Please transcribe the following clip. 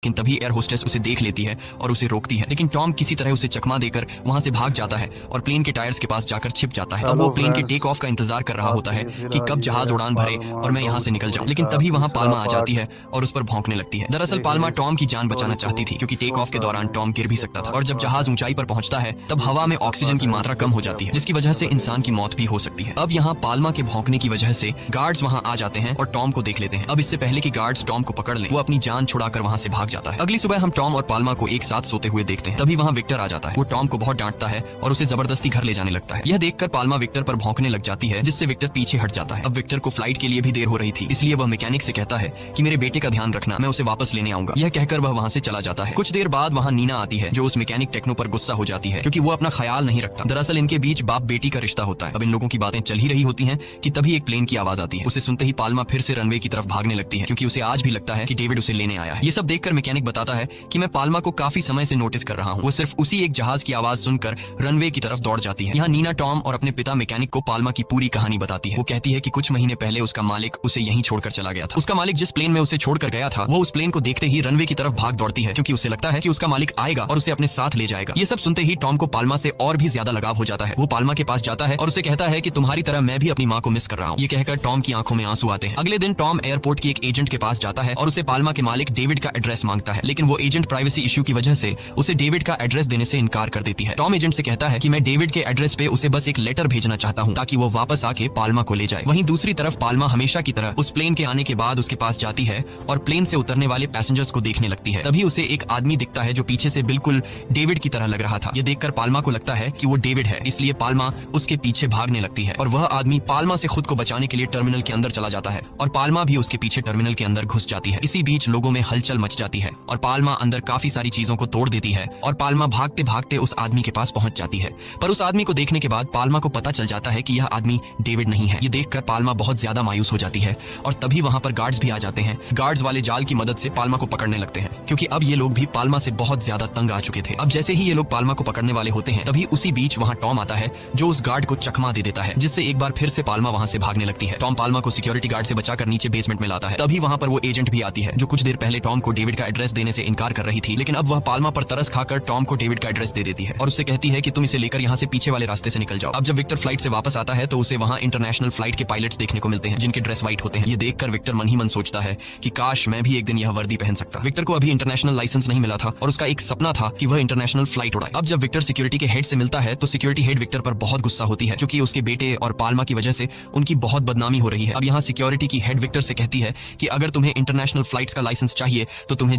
लेकिन तभी air hostess उसे देख लेती है और उसे रोकती है, लेकिन टॉम किसी तरह उसे चकमा देकर वहां से भाग जाता है और प्लेन के टायर्स के पास जाकर छिप जाता है। अब वो प्लेन के टेक ऑफ का इंतजार कर रहा होता है कि कब जहाज उड़ान भरे और मैं यहाँ से निकल जाऊं, लेकिन तभी वहाँ पाल्मा आ जाती है और उस पर भौंकने लगती है। दरअसल पाल्मा टॉम की जान बचाना चाहती थी, क्योंकि टेक ऑफ के दौरान टॉम गिर भी सकता था, और जब जहाज ऊंचाई पर पहुंचता है तब हवा में ऑक्सीजन की मात्रा कम हो जाती है, जिसकी वजह से इंसान की मौत भी हो सकती है। अब यहाँ पाल्मा के भौंकने की वजह से गार्ड्स वहाँ आ जाते हैं और टॉम को देख लेते हैं। अब इससे पहले कि गार्ड्स टॉम को पकड़ लें, वो अपनी जान छुड़ाकर वहाँ से भाग जाता है। अगली सुबह हम टॉम और पाल्मा को एक साथ सोते हुए देखते हैं। तभी वहाँ विक्टर आ जाता है। वो टॉम को बहुत डांटता है और उसे जबरदस्ती घर ले जाने लगता है। यह देखकर पाल्मा विक्टर पर भौंकने लग जाती है, जिससे विक्टर पीछे हट जाता है। अब विक्टर को फ्लाइट के लिए भी देर हो रही थी, इसलिए वह मैकेनिक से कहता है कि मेरे बेटे का ध्यान रखना, मैं उसे वापस लेने आऊंगा। यह कहकर वह वहाँ से चला जाता है। कुछ देर बाद वहाँ नीना आती है, जो उस मैकेनिक टेक्नो पर गुस्सा हो जाती है, क्योंकि वो अपना ख्याल नहीं रखता। दरअसल इनके बीच बाप बेटी का रिश्ता होता है। अब इन लोगों की बातें चल ही रही होती हैं कि तभी एक प्लेन की आवाज आती है। उसे सुनते ही पाल्मा फिर से रनवे की तरफ भागने लगती है, क्योंकि उसे आज भी लगता है कि डेविड उसे लेने आया है। ये सब देखकर मैकेनिक बताता है कि मैं पाल्मा को काफी समय से नोटिस कर रहा हूँ। वो सिर्फ उसी एक जहाज की आवाज सुनकर रनवे की तरफ दौड़ जाती है। यहाँ नीना टॉम और अपने पिता मैकेनिक को पाल्मा की पूरी कहानी बताती है। वो कहती है कि कुछ महीने पहले उसका मालिक उसे यहीं छोड़कर चला गया था। उसका मालिक जिस प्लेन में उसे छोड़कर गया था, वो उस प्लेन को देखते ही रनवे की तरफ भाग दौड़ती है, क्योंकि उसे लगता है कि उसका मालिक आएगा और उसे अपने साथ ले जाएगा। ये सब सुनते ही टॉम को पाल्मा से और भी ज्यादा लगाव हो जाता है। वो पाल्मा के पास जाता है और उसे कहता है कि तुम्हारी तरह मैं भी अपनी माँ को मिस कर रहा हूँ। ये कहकर टॉम की आंखों में आंसू आते हैं। अगले दिन टॉम एयरपोर्ट की एक एजेंट के पास जाता है और उसे पाल्मा के मालिक डेविड का एड्रेस मांगता है, लेकिन वो एजेंट प्राइवेसी इश्यू की वजह से उसे डेविड का एड्रेस देने से इनकार कर देती है। टॉम एजेंट से कहता है कि मैं डेविड के एड्रेस पे उसे बस एक लेटर भेजना चाहता हूँ, ताकि वो वापस आके पाल्मा को ले जाए। वहीं दूसरी तरफ पाल्मा हमेशा की तरह उस प्लेन के आने के बाद उसके पास जाती है और प्लेन से उतरने वाले पैसेंजर्स को देखने लगती है। तभी उसे एक आदमी दिखता है जो पीछे से बिल्कुल डेविड की तरह लग रहा था। ये देखकर पाल्मा को लगता है कि वो डेविड है, इसलिए पाल्मा उसके पीछे भागने लगती है और वह आदमी पाल्मा से खुद को बचाने के लिए टर्मिनल के अंदर चला जाता है और पाल्मा भी उसके पीछे टर्मिनल के अंदर घुस जाती है। इसी बीच लोगों में हलचल मच जाती है और पाल्मा अंदर काफी सारी चीजों को तोड़ देती है और पाल्मा भागते भागते उस आदमी के पास पहुंच जाती है। पर उस आदमी को देखने के बाद पाल्मा को पता चल जाता है कि यह आदमी डेविड नहीं है। ये देखकर पाल्मा बहुत ज्यादा मायूस हो जाती है और तभी वहां पर गार्ड्स भी आ जाते हैं। गार्ड्स वाले जाल की मदद से पाल्मा को पकड़ने लगते हैं, क्योंकि अब ये लोग भी पाल्मा से बहुत ज्यादा तंग आ चुके थे। अब जैसे ही ये लोग पाल्मा को पकड़ने वाले होते हैं, तभी उसी बीच वहां टॉम आता है, जो उस गार्ड को चकमा दे देता है, जिससे एक बार फिर से पाल्मा वहां से भागने लगती है। टॉम पाल्मा को सिक्योरिटी गार्ड से बचाकर नीचे बेसमेंट में लाता है। तभी वहां पर वो एजेंट भी आती है, जो कुछ देर पहले टॉम को डेविड का एड्रेस देने से इनकार कर रही थी, लेकिन अब वह पाल्मा पर तरस खाकर टॉम को डेविड का एड्रेस दे देती है और उससे कहती है कि तुम इसे लेकर यहाँ से पीछे वाले रास्ते से निकल जाओ। अब जब विक्टर फ्लाइट से वापस आता है तो उसे वहाँ इंटरनेशनल फ्लाइट के पायलट्स देखने को मिलते हैं, जिनके ड्रेस व्हाइट होते हैं। ये देखकर विक्टर मन ही मन सोचता है कि काश मैं भी एक दिन यह वर्दी पहन सकता। विक्टर को अभी इंटरनेशनल लाइसेंस नहीं मिला था और उसका एक सपना था कि वह इंटरनेशनल फ्लाइट उड़ाए। अब जब विक्टर सिक्योरिटी के हेड से मिलता है तो सिक्योरिटी हेड विक्टर पर बहुत गुस्सा होती है, क्योंकि उसके बेटे और पाल्मा की वजह से उनकी बहुत बदनामी हो रही है। अब यहाँ सिक्योरिटी की हेड विक्टर से कहती है कि अगर तुम्हें इंटरनेशनल फ्लाइट्स का लाइसेंस चाहिए तो तुम्हें